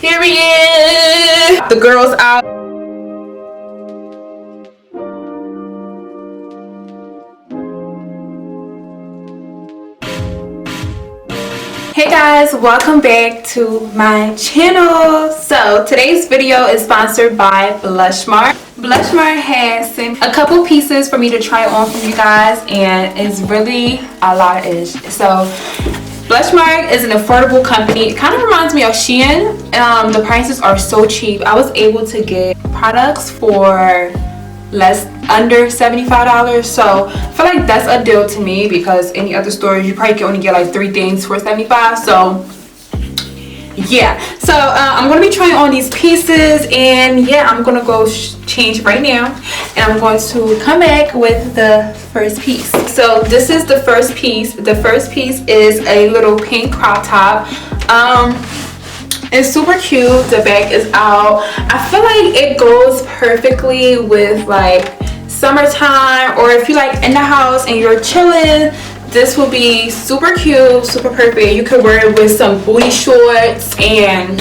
Period. The girls out. Hey guys, welcome back to my channel. So today's video is sponsored by Blushmark. Blushmark has sent a couple pieces for me to try on for you guys, and it's really a lot-ish. So Blushmark is an affordable company. It kind of reminds me of Shein. The prices are so cheap. I was able to get products for under $75, so I feel like that's a deal to me, because any other stores you probably can only get like 3 things for $75. So yeah, so I'm gonna be trying on these pieces, and yeah, I'm gonna go change right now, and I'm going to come back with the first piece. So this is the first piece. The first piece is a little pink crop top. It's super cute. The back is out. I feel like it goes perfectly with like summertime, or if you like in the house and you're chilling, this will be super cute, super perfect. You could wear it with some booty shorts, and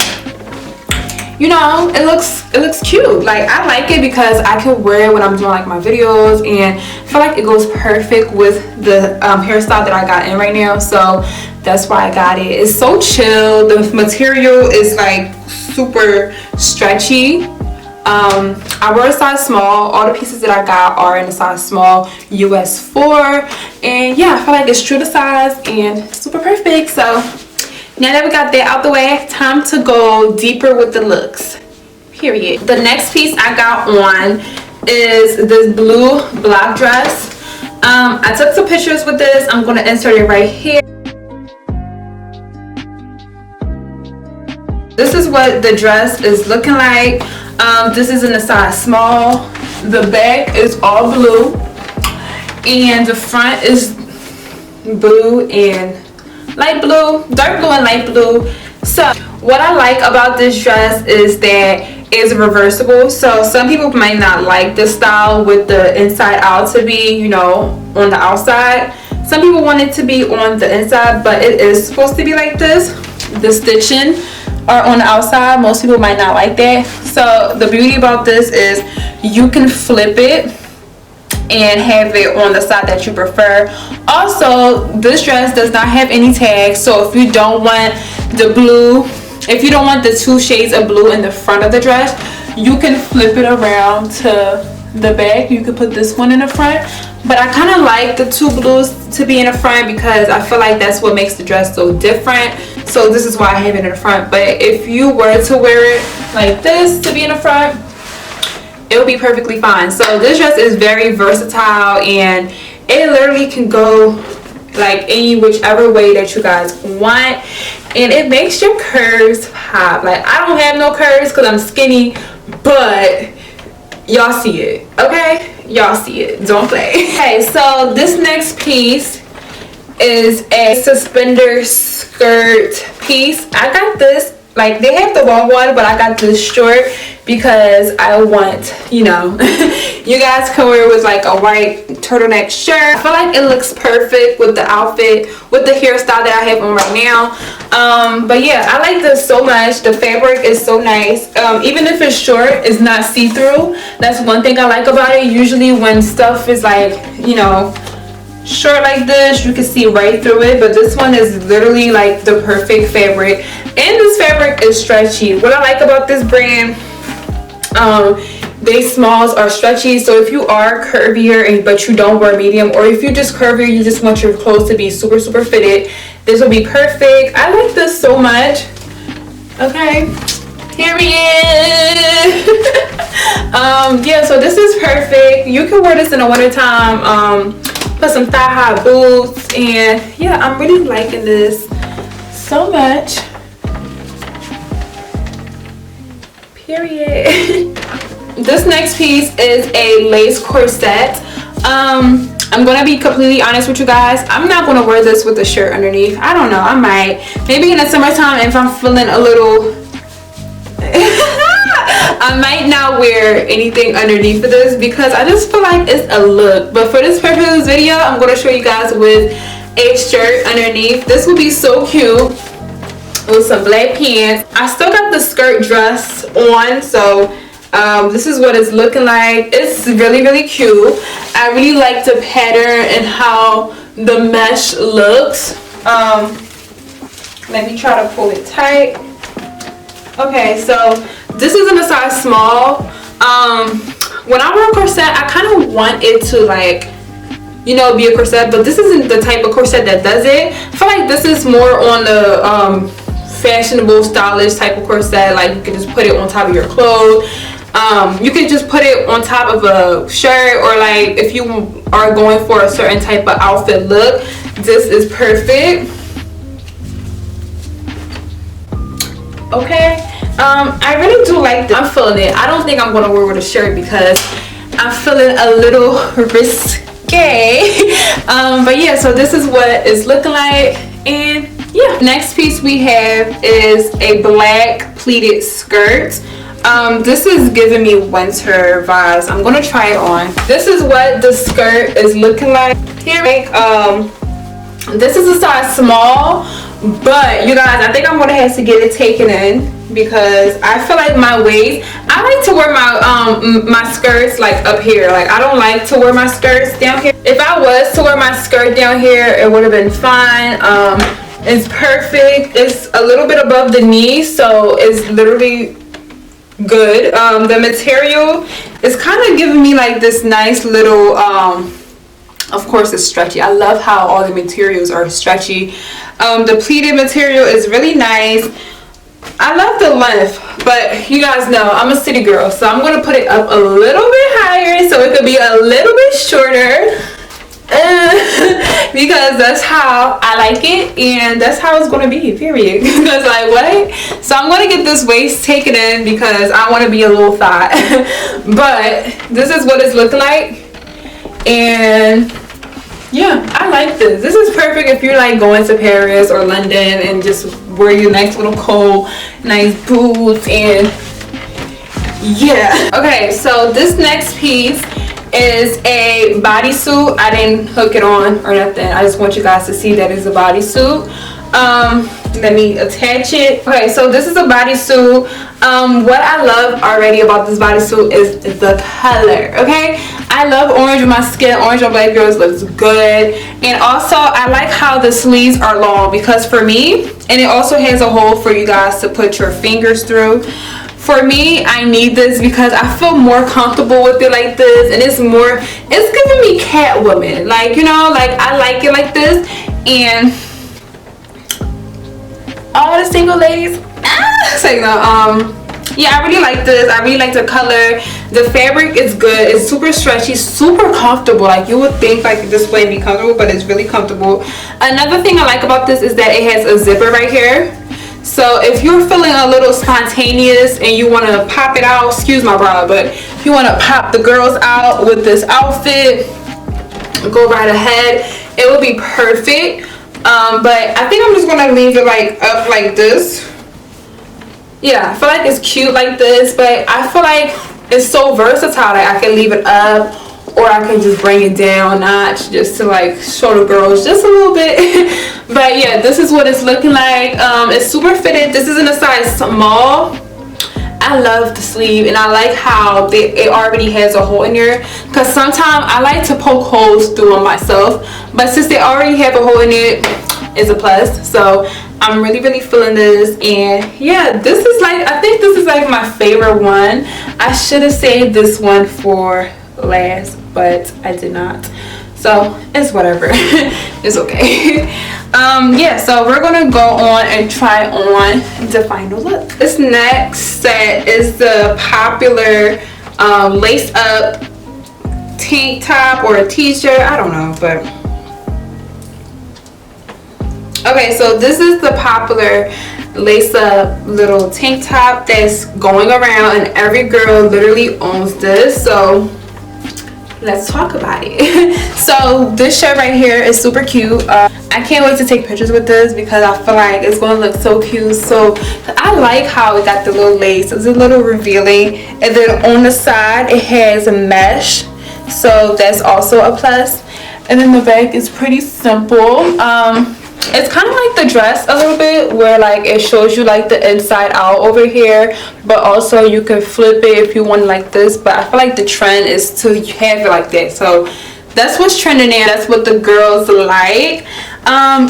you know, it looks cute. Like, I like it because I can wear it when I'm doing like my videos, and I feel like it goes perfect with the hairstyle that I got in right now. So that's why I got it. It's so chill. The material is like super stretchy. I wear a size small. All the pieces that I got are in a size small, US 4, and yeah, I feel like it's true to size and super perfect. So now that we got that out the way, time to go deeper with the looks. Period. The next piece I got on is this blue block dress. I took some pictures with this. I'm going to insert it right here. This is what the dress is looking like. This is in a size small. The back is all blue, and the front is blue and light blue, dark blue and light blue. So what I like about this dress is that it's reversible. So some people might not like this style with the inside out to be, you know, on the outside. Some people want it to be on the inside, but it is supposed to be like this. The stitching are on the outside. Most people might not like that. So the beauty about this is you can flip it and have it on the side that you prefer. Also, this dress does not have any tags, so if you don't want the blue, if you don't want the 2 shades of blue in the front of the dress, you can flip it around to the back. You could put this one in the front, but I kind of like the 2 blues to be in the front because I feel like that's what makes the dress so different. So this is why I have it in the front. But if you were to wear it like this to be in the front, it will be perfectly fine. So this dress is very versatile, and it literally can go like any whichever way that you guys want, and it makes your curves pop. Like, I don't have no curves because I'm skinny, but y'all see it, okay? Y'all see it, don't play. Okay, so this next piece is a suspender skirt piece. I got this, like, they have the long one, but I got this short because I want, you know, you guys can wear it with like a white turtleneck shirt. I feel like it looks perfect with the outfit, with the hairstyle that I have on right now. But yeah, I like this so much. The fabric is so nice. Even if it's short, it's not see-through. That's one thing I like about it. Usually when stuff is like, you know, short like this, you can see right through it, but this one is literally like the perfect fabric, and this fabric is stretchy. What I like about this brand, they smalls are stretchy, so if you are curvier but you don't wear medium, or if you're just curvier, you just want your clothes to be super fitted, this will be perfect. I like this so much. Okay, period. Yeah, so this is perfect. You can wear this in the wintertime. Put some thigh-high boots, and yeah, I'm really liking this so much. Period. This next piece is a lace corset. I'm gonna be completely honest with you guys. I'm not gonna wear this with a shirt underneath. I don't know, I might. Maybe in the summertime if I'm feeling a little I might not wear anything underneath of this because I just feel like it's a look. But for this purpose of this video, I'm going to show you guys with a shirt underneath. This will be so cute. with some black pants. I still got the skirt dress on, so this is what it's looking like. It's really, really cute. I really like the pattern and how the mesh looks. Let me try to pull it tight. Okay, so this is in a size small. When I wear a corset, I kind of want it to, like, you know, be a corset, but this isn't the type of corset that does it. I feel like this is more on the fashionable, stylish type of corset. Like, you can just put it on top of your clothes. You can just put it on top of a shirt, or like if you are going for a certain type of outfit look, this is perfect. Okay, I really do like this. I'm feeling it. I don't think I'm gonna wear with a shirt because I'm feeling a little risque. But yeah, so this is what it's looking like. And yeah, next piece we have is a black pleated skirt. This is giving me winter vibes. I'm gonna try it on. This is what the skirt is looking like. Here, this is a size small, but you guys, I think I'm gonna have to get it taken in because I feel like my waist, I like to wear my my skirts like up here. Like, I don't like to wear my skirts down here. If I was to wear my skirt down here, it would have been fine. It's perfect. It's a little bit above the knee, so it's literally good. The material is kind of giving me like this nice little of course it's stretchy. I love how all the materials are stretchy. The pleated material is really nice. I love the length, but you guys know I'm a city girl, so I'm gonna put it up a little bit higher so it could be a little bit shorter. Because that's how I like it, and that's how it's gonna be, period. Because like, what? So I'm gonna get this waist taken in because I want to be a little fat. But this is what it's looking like, and yeah, I like this. This is perfect if you're like going to Paris or London and just wear your nice little coat, nice boots, and yeah. Okay, so this next piece is a bodysuit. I didn't hook it on or nothing. I just want you guys to see that it's a bodysuit. Let me attach it. Okay, so this is a bodysuit. What I love already about this bodysuit is the color. Okay, I love orange with my skin. Orange on black girls looks good. And also I like how the sleeves are long, because for me, and it also has a hole for you guys to put your fingers through. For me, I need this because I feel more comfortable with it like this, and it's giving me Catwoman, like, you know, like I like it like this. And all the single ladies, yeah, I really like this. I really like the color. The fabric is good. It's super stretchy, super comfortable. Like, you would think like this wouldn't be comfortable, but it's really comfortable. Another thing I like about this is that it has a zipper right here. So if you're feeling a little spontaneous and you want to pop it out, excuse my bra, but if you want to pop the girls out with this outfit, go right ahead. It will be perfect. But I think I'm just going to leave it like up like this. Yeah, I feel like it's cute like this, but I feel like it's so versatile. Like, I can leave it up, or I can just bring it down a notch just to like show the girls just a little bit. But yeah, this is what it's looking like. It's super fitted. This is in a size small. I love the sleeve, and I like how it already has a hole in there, because sometimes I like to poke holes through them myself, but since they already have a hole in it, it's a plus. So I'm really feeling this. And yeah, this is like, I think this is like my favorite one. I should have saved this one for last, but I did not, so it's whatever. It's okay. Yeah, so we're gonna go on and try on the final look. This next set is the popular lace up tank top or a t-shirt, I don't know, but okay, so this is the popular lace up little tank top that's going around, and every girl literally owns this. So let's talk about it. So this shirt right here is super cute. I can't wait to take pictures with this because I feel like it's going to look so cute. So I like how it got the little lace. It's a little revealing, and then on the side it has a mesh, so that's also a plus. And then the back is pretty simple. It's kind of like the dress a little bit, where like it shows you like the inside out over here, but also you can flip it if you want like this. But I feel like the trend is to have it like that, so that's what's trending now. That's what the girls like.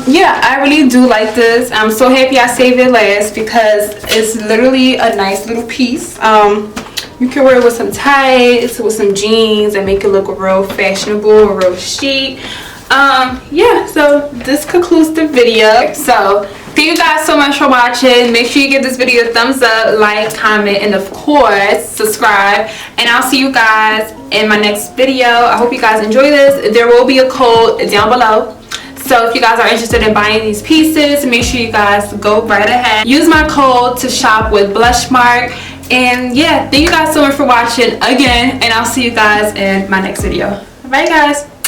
Yeah, I really do like this. I'm so happy I saved it last because it's literally a nice little piece. You can wear it with some tights, with some jeans, and make it look real fashionable, real chic. Yeah, so this concludes the video. So thank you guys so much for watching. Make sure you give this video a thumbs up, like, comment, and of course subscribe, and I'll see you guys in my next video. I hope you guys enjoy this. There will be a code down below, so if you guys are interested in buying these pieces, make sure you guys go right ahead, use my code to shop with Blushmark. And yeah, thank you guys so much for watching again, and I'll see you guys in my next video. Bye guys.